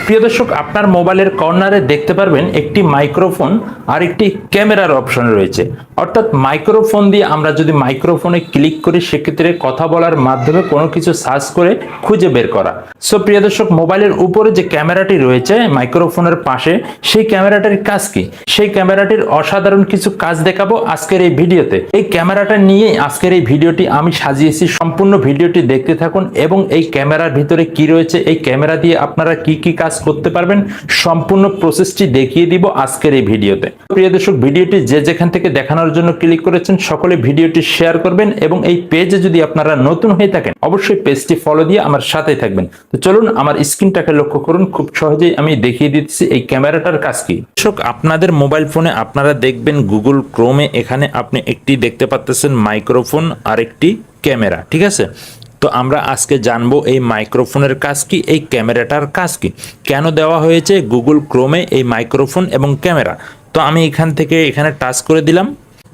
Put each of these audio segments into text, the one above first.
প্রিয় দর্শক, আপনার মোবাইলের কর্নারে দেখতে পারবেন একটি মাইক্রোফোন আর একটি ক্যামেরার অপশন রয়েছে। অর্থাৎ মাইক্রোফোন দিয়ে আমরা যদি মাইক্রোফোনে ক্লিক করি সেক্ষেত্রে কথা বলার মাধ্যমে কোনো কিছু সার্চ করে খুঁজে বের করা। সো প্রিয় দর্শক, মোবাইলের উপরে যে ক্যামেরাটি রয়েছে মাইক্রোফোনের পাশে, সেই ক্যামেরাটির কাজ কি? সেই ক্যামেরাটির অসাধারণ কিছু কাজ দেখাবো আজকের এই ভিডিওতে। এই ক্যামেরাটা নিয়ে আজকের এই ভিডিওটি আমি সাজিয়েছি। সম্পূর্ণ ভিডিওটি দেখতে থাকুন এবং এই ক্যামেরার ভিতরে কি রয়েছে, এই ক্যামেরা দিয়ে আপনারা কি কি কাজ করতে পারবেন, সম্পূর্ণ প্রসেসটি দেখিয়ে দিব আজকের এই ভিডিওতে। প্রিয় দর্শক, ভিডিওটি যে যেখান থেকে দেখানোর জন্য ক্লিক করেছেন সকলে ভিডিওটি শেয়ার করবেন এবং এই পেজে যদি আপনারা নতুন হয়ে থাকেন অবশ্যই পেজটি ফলো দিয়ে আমার সাথেই থাকবেন। তো চলুন আমার স্ক্রিনটাকে লক্ষ্য করুন, খুব সহজেই আমি দেখিয়ে দিচ্ছি এই ক্যামেরাটার কাজ কি। দর্শক, আপনাদের মোবাইল ফোনে আপনারা দেখবেন গুগল ক্রোমে এখানে আপনি একটি দেখতে পাচ্ছেন মাইক্রোফোন আর একটি ক্যামেরা, ঠিক আছে? তো আমরা আজকে জানবো এই মাইক্রোফোনের কাজ কি, এই ক্যামেরাটার কাজ কি, কেন দেওয়া হয়েছে গুগল ক্রোমে এই মাইক্রোফোন এবং ক্যামেরা। তো আমি এখানে টাচ করে দিলাম।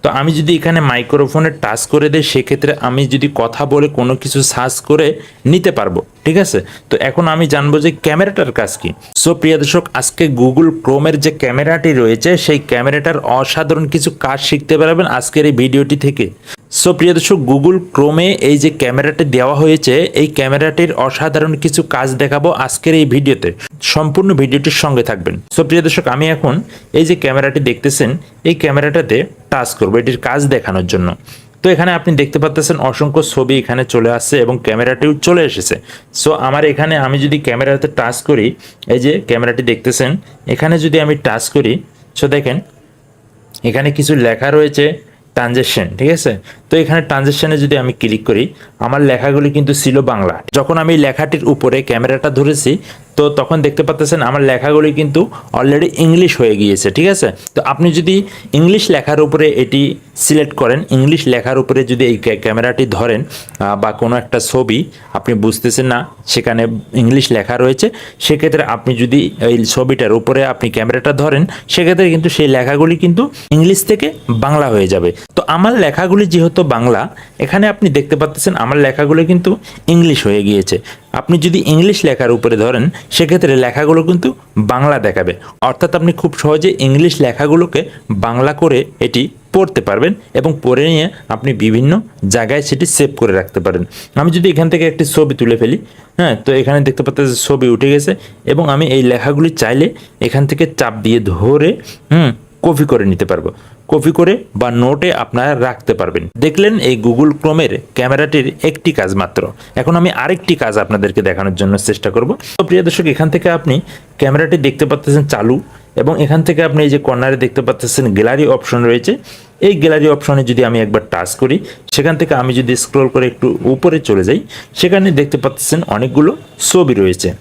তো আমি যদি এখানে মাইক্রোফোনে টাচ করে দিই সেক্ষেত্রে আমি যদি কথা বলে কোনো কিছু সার্চ করে নিতে পারবো, ঠিক আছে? তো এখন আমি জানবো যে ক্যামেরাটার কাজ কি। সো প্রিয় দর্শক, আজকে গুগল ক্রোমের যে ক্যামেরাটি রয়েছে সেই ক্যামেরাটার অসাধারণ কিছু কাজ শিখতে পারবেন আজকের এই ভিডিওটি থেকে। সো প্রিয় দর্শক, গুগল ক্রোমে এই যে ক্যামেরাটি দেওয়া হয়েছে এই ক্যামেরাটির অসাধারণ কিছু কাজ দেখাবো আজকের এই ভিডিওতে। সম্পূর্ণ ভিডিওটির সঙ্গে থাকবেন। সো প্রিয় দর্শক, আমি এখন এই যে ক্যামেরাটি দেখতেছেন এই ক্যামেরাটাতে টাচ করবো এটির কাজ দেখানোর জন্য। তো এখানে আপনি দেখতে পাচ্ছেন অসংখ্য ছবি এখানে চলে আসছে এবং ক্যামেরাটিও চলে এসেছে। সো আমার এখানে আমি যদি ক্যামেরাতে টাচ করি, এই যে ক্যামেরাটি দেখতেছেন এখানে যদি আমি টাচ করি, সো দেখেন এখানে কিছু লেখা রয়েছে ট্রানজেকশন, ঠিক আছে? তো এখানে ট্রানজেকশনে যদি আমি ক্লিক করি আমার লেখাগুলি কিন্তু ছিল বাংলা। যখন আমি লেখাটির উপরে ক্যামেরাটা ধরেছি তো তখন দেখতে পাচ্ছেন আমার লেখাগুলি কিন্তু অলরেডি ইংলিশ হয়ে গিয়েছে, ঠিক আছে? তো আপনি যদি ইংলিশ লেখার উপরে এটি সিলেক্ট করেন, ইংলিশ লেখার উপরে যদি এই ক্যামেরাটি ধরেন বা কোনো একটা ছবি আপনি বুঝতেছেন না সেখানে ইংলিশ লেখা রয়েছে, সেক্ষেত্রে আপনি যদি এই ছবিটার উপরে আপনি ক্যামেরাটা ধরেন সেক্ষেত্রে কিন্তু সেই লেখাগুলি কিন্তু ইংলিশ থেকে বাংলা হয়ে যাবে। তো আমার লেখাগুলি যেহেতু বাংলা, এখানে আপনি দেখতে পাচ্ছেন আমার লেখাগুলো কিন্তু ইংলিশ হয়ে গিয়েছে। আপনি যদি ইংলিশ লেখার উপরে ধরেন সেক্ষেত্রে লেখাগুলো কিন্তু বাংলা দেখাবে। অর্থাৎ আপনি খুব সহজে ইংলিশ লেখাগুলোকে বাংলা করে এটি পড়তে পারবেন এবং পড়ে নিয়ে আপনি বিভিন্ন জায়গায় সেটি সেভ করে রাখতে পারেন। আমি যদি এখান থেকে একটি ছবি তুলে ফেলি, হ্যাঁ, তো এখানে দেখতে পাচ্ছেন ছবি উঠে গেছে এবং আমি এই লেখাগুলি চাইলে এখান থেকে চাপ দিয়ে ধরে কপি করে নিতে পারবো, কপি করে বা নোটে আপনারা রাখতে পারবেন। দেখলেন এই গুগল ক্রোমের ক্যামেরাটির একটি কাজ মাত্র। এখন আমি আরেকটি কাজ আপনাদেরকে দেখানোর জন্য চেষ্টা করব। তো প্রিয় দর্শক, এখান থেকে আপনি ক্যামেরাটি দেখতে পাচ্ছেন চালু এবং এখান থেকে আপনি এই যে কর্নারে দেখতে পাচ্ছেন গ্যালারি অপশন রয়েছে। এই গ্যালারি অপশনে যদি আমি একবার টাচ করি সেখান থেকে আমি যদি স্ক্রল করে একটু উপরে চলে যাই সেখানে দেখতে পাচ্ছেন অনেকগুলো ছবি রয়েছে।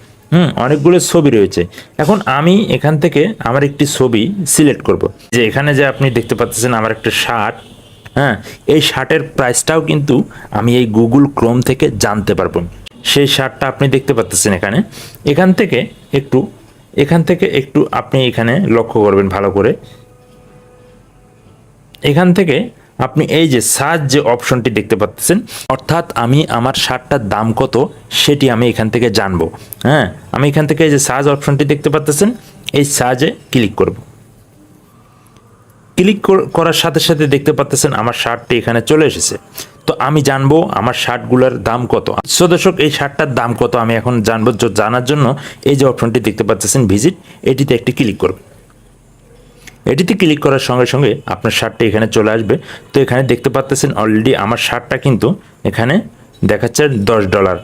অনেকগুলো ছবি রয়েছে। এখন আমি এখান থেকে আমার একটি ছবি সিলেক্ট করব। যে এখানে যে আপনি দেখতে পাচ্ছেন আমার একটা শার্ট, হ্যাঁ, এই শার্টের প্রাইসটাও কিন্তু আমি এই গুগল ক্রোম থেকে জানতে পারবো। সেই শার্টটা আপনি দেখতে পাচ্ছেন এখান থেকে একটু আপনি এখানে লক্ষ্য করবেন ভালো করে। এখান থেকে আপনি এই যে সার্চ যে অপশনটি দেখতে পাচ্ছেন, অর্থাৎ আমি আমার শার্টটার দাম কত সেটি আমি এখান থেকে জানবো। হ্যাঁ, আমি এখান থেকে এই যে সার্চ অপশনটি দেখতে পাচ্ছেন এই সার্চে ক্লিক করব। ক্লিক করার সাথে সাথে দেখতে পাচ্ছেন আমার শার্টটি এখানে চলে এসেছে। তো আমি জানবো আমার শার্টগুলোর দাম কত। সো দর্শক, এই শার্টটার দাম কত আমি এখন জানবো। জানার জন্য এই যে অপশনটি দেখতে পাচ্ছেন ভিজিট, এটিতে একটি ক্লিক করব। এটিতে ক্লিক করার সঙ্গে সঙ্গে আপনার শার্টটা এখানে চলে আসবে। তো এখানে দেখতে পাচ্ছেন অলরেডি আমার শার্টটা কিন্তু এখানে দেখাচ্ছে $10,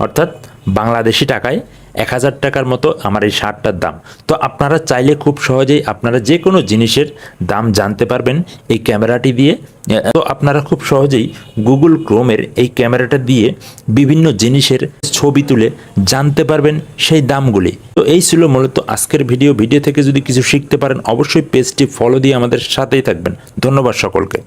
অর্থাৎ বাংলাদেশি টাকায় 1000 টাকার মতো আমার এই শার্টটার দাম। তো আপনারা চাইলে খুব সহজেই আপনারা যে কোনো জিনিসের দাম জানতে পারবেন এই ক্যামেরাটি দিয়ে। তো আপনারা খুব সহজেই গুগল ক্রোমের এই ক্যামেরাটা দিয়ে বিভিন্ন জিনিসের ছবি তুলে জানতে পারবেন সেই দামগুলি। তো এই ছিল মূলত আজকের ভিডিও থেকে যদি কিছু শিখতে পারেন অবশ্যই পেজটি ফলো দিয়ে আমাদের সাথেই থাকবেন। ধন্যবাদ সকলকে।